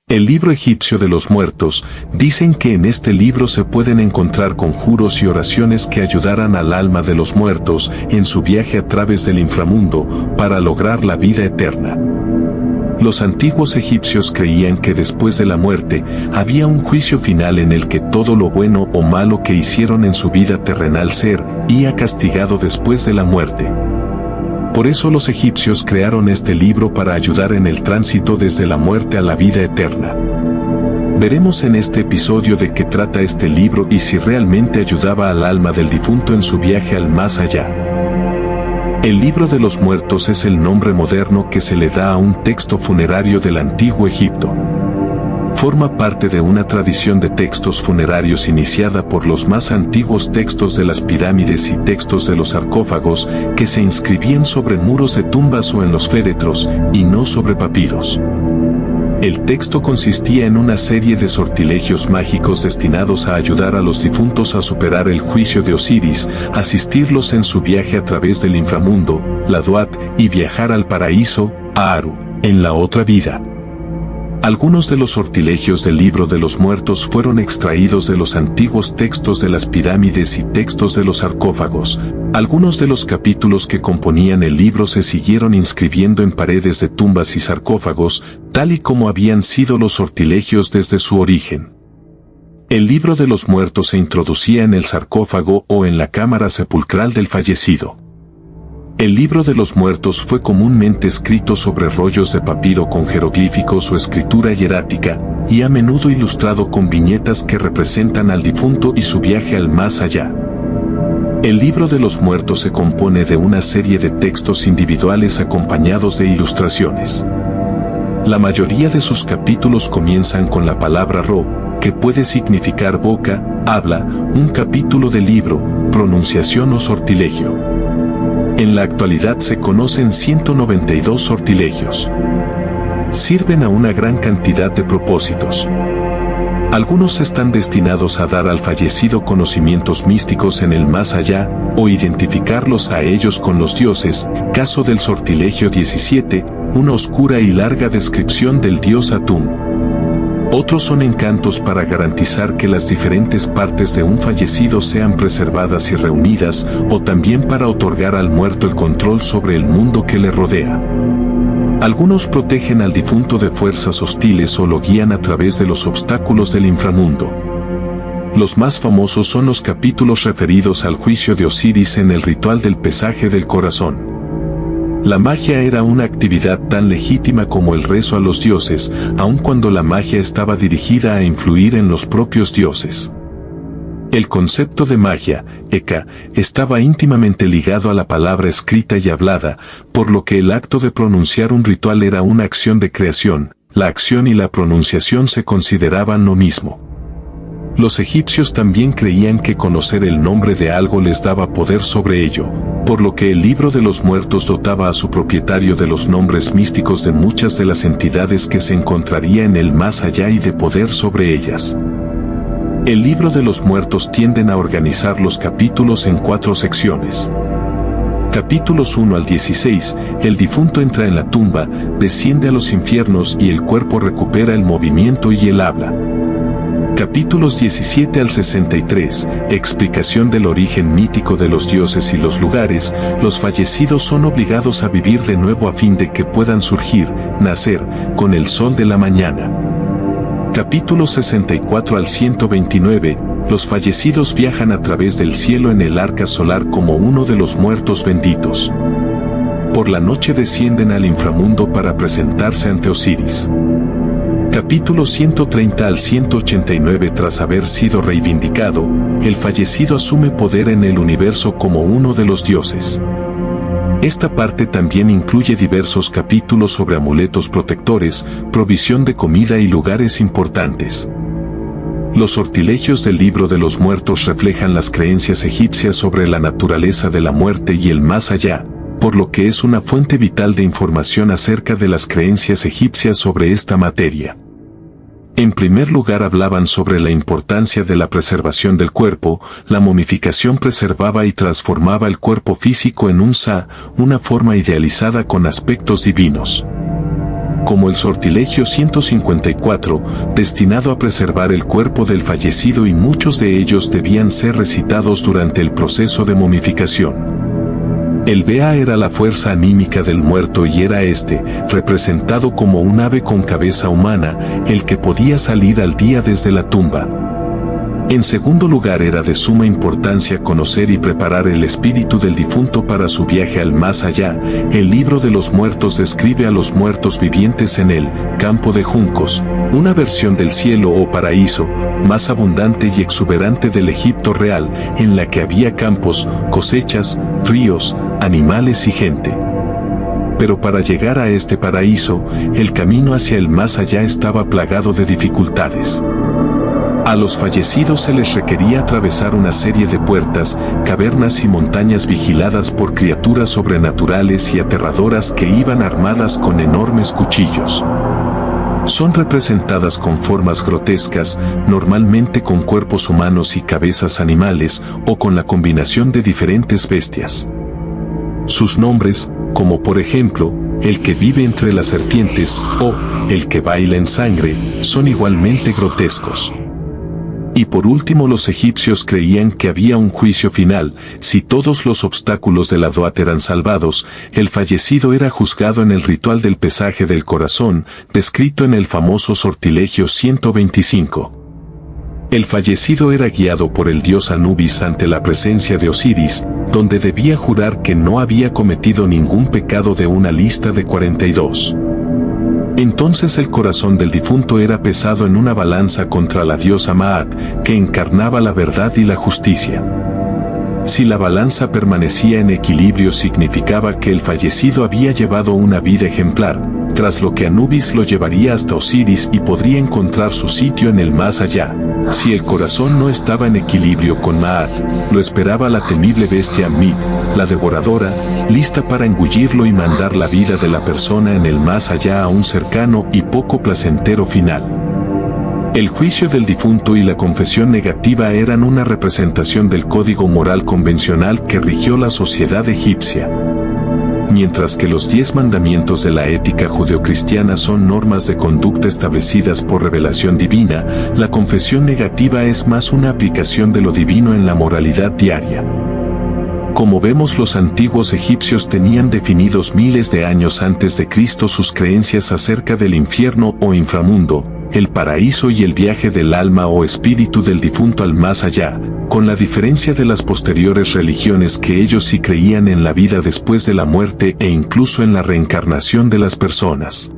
El libro egipcio de los muertos, dicen que en este libro se pueden encontrar conjuros y oraciones que ayudarán al alma de los muertos en su viaje a través del inframundo para lograr la vida eterna. Los antiguos egipcios creían que después de la muerte había un juicio final en el que todo lo bueno o malo que hicieron en su vida terrenal sería castigado después de la muerte. Por eso los egipcios crearon este libro para ayudar en el tránsito desde la muerte a la vida eterna. Veremos en este episodio de qué trata este libro y si realmente ayudaba al alma del difunto en su viaje al más allá. El libro de los muertos es el nombre moderno que se le da a un texto funerario del antiguo Egipto. Forma parte de una tradición de textos funerarios iniciada por los más antiguos textos de las pirámides y textos de los sarcófagos que se inscribían sobre muros de tumbas o en los féretros, y no sobre papiros. El texto consistía en una serie de sortilegios mágicos destinados a ayudar a los difuntos a superar el juicio de Osiris, asistirlos en su viaje a través del inframundo, la Duat, y viajar al paraíso, Aaru, en la otra vida. Algunos de los sortilegios del libro de los muertos fueron extraídos de los antiguos textos de las pirámides y textos de los sarcófagos. Algunos de los capítulos que componían el libro se siguieron inscribiendo en paredes de tumbas y sarcófagos, tal y como habían sido los sortilegios desde su origen. El libro de los muertos se introducía en el sarcófago o en la cámara sepulcral del fallecido. El libro de los muertos fue comúnmente escrito sobre rollos de papiro con jeroglíficos o escritura hierática, y a menudo ilustrado con viñetas que representan al difunto y su viaje al más allá. El libro de los muertos se compone de una serie de textos individuales acompañados de ilustraciones. La mayoría de sus capítulos comienzan con la palabra Ro, que puede significar boca, habla, un capítulo del libro, pronunciación o sortilegio. En la actualidad se conocen 192 sortilegios. Sirven a una gran cantidad de propósitos. Algunos están destinados a dar al fallecido conocimientos místicos en el más allá, o identificarlos a ellos con los dioses, caso del sortilegio 17, una oscura y larga descripción del dios Atum. Otros son encantos para garantizar que las diferentes partes de un fallecido sean preservadas y reunidas, o también para otorgar al muerto el control sobre el mundo que le rodea. Algunos protegen al difunto de fuerzas hostiles o lo guían a través de los obstáculos del inframundo. Los más famosos son los capítulos referidos al juicio de Osiris en el ritual del pesaje del corazón. La magia era una actividad tan legítima como el rezo a los dioses, aun cuando la magia estaba dirigida a influir en los propios dioses. El concepto de magia, Eka, estaba íntimamente ligado a la palabra escrita y hablada, por lo que el acto de pronunciar un ritual era una acción de creación. La acción y la pronunciación se consideraban lo mismo. Los egipcios también creían que conocer el nombre de algo les daba poder sobre ello, por lo que el libro de los muertos dotaba a su propietario de los nombres místicos de muchas de las entidades que se encontraría en el más allá y de poder sobre ellas. El libro de los muertos tienden a organizar los capítulos en 4 secciones. Capítulos 1 al 16, el difunto entra en la tumba, desciende a los infiernos y el cuerpo recupera el movimiento y el habla. Capítulos 17 al 63, explicación del origen mítico de los dioses y los lugares. Los fallecidos son obligados a vivir de nuevo a fin de que puedan surgir, nacer, con el sol de la mañana. Capítulos 64 al 129, los fallecidos viajan a través del cielo en el arca solar como uno de los muertos benditos. Por la noche descienden al inframundo para presentarse ante Osiris. Capítulos 130 al 189. Tras haber sido reivindicado, el fallecido asume poder en el universo como uno de los dioses. Esta parte también incluye diversos capítulos sobre amuletos protectores, provisión de comida y lugares importantes. Los sortilegios del libro de los muertos reflejan las creencias egipcias sobre la naturaleza de la muerte y el más allá, por lo que es una fuente vital de información acerca de las creencias egipcias sobre esta materia. En primer lugar hablaban sobre la importancia de la preservación del cuerpo. La momificación preservaba y transformaba el cuerpo físico en una forma idealizada con aspectos divinos. Como el sortilegio 154, destinado a preservar el cuerpo del fallecido, y muchos de ellos debían ser recitados durante el proceso de momificación. El Bea era la fuerza anímica del muerto y era representado como un ave con cabeza humana, el que podía salir al día desde la tumba. En segundo lugar, era de suma importancia conocer y preparar el espíritu del difunto para su viaje al más allá. El libro de los muertos describe a los muertos vivientes en el campo de juncos, una versión del cielo o paraíso, más abundante y exuberante del Egipto real, en la que había campos, cosechas, ríos, animales y gente. Pero para llegar a este paraíso, el camino hacia el más allá estaba plagado de dificultades. A los fallecidos se les requería atravesar una serie de puertas, cavernas y montañas vigiladas por criaturas sobrenaturales y aterradoras que iban armadas con enormes cuchillos. Son representadas con formas grotescas, normalmente con cuerpos humanos y cabezas animales, o con la combinación de diferentes bestias. Sus nombres, como por ejemplo, el que vive entre las serpientes, o el que baila en sangre, son igualmente grotescos. Y por último, los egipcios creían que había un juicio final. Si todos los obstáculos de la Duat eran salvados, el fallecido era juzgado en el ritual del pesaje del corazón, descrito en el famoso sortilegio 125. El fallecido era guiado por el dios Anubis ante la presencia de Osiris, donde debía jurar que no había cometido ningún pecado de una lista de 42. Entonces el corazón del difunto era pesado en una balanza contra la diosa Maat, que encarnaba la verdad y la justicia. Si la balanza permanecía en equilibrio, significaba que el fallecido había llevado una vida ejemplar, tras lo que Anubis lo llevaría hasta Osiris y podría encontrar su sitio en el más allá. Si el corazón no estaba en equilibrio con Maat, lo esperaba la temible bestia Mit, la devoradora, lista para engullirlo y mandar la vida de la persona en el más allá a un cercano y poco placentero final. El juicio del difunto y la confesión negativa eran una representación del código moral convencional que rigió la sociedad egipcia. Mientras que los 10 mandamientos de la ética judeocristiana son normas de conducta establecidas por revelación divina, la confesión negativa es más una aplicación de lo divino en la moralidad diaria. Como vemos, los antiguos egipcios tenían definidos miles de años antes de Cristo sus creencias acerca del infierno o inframundo, el paraíso y el viaje del alma o espíritu del difunto al más allá, con la diferencia de las posteriores religiones que ellos sí creían en la vida después de la muerte e incluso en la reencarnación de las personas.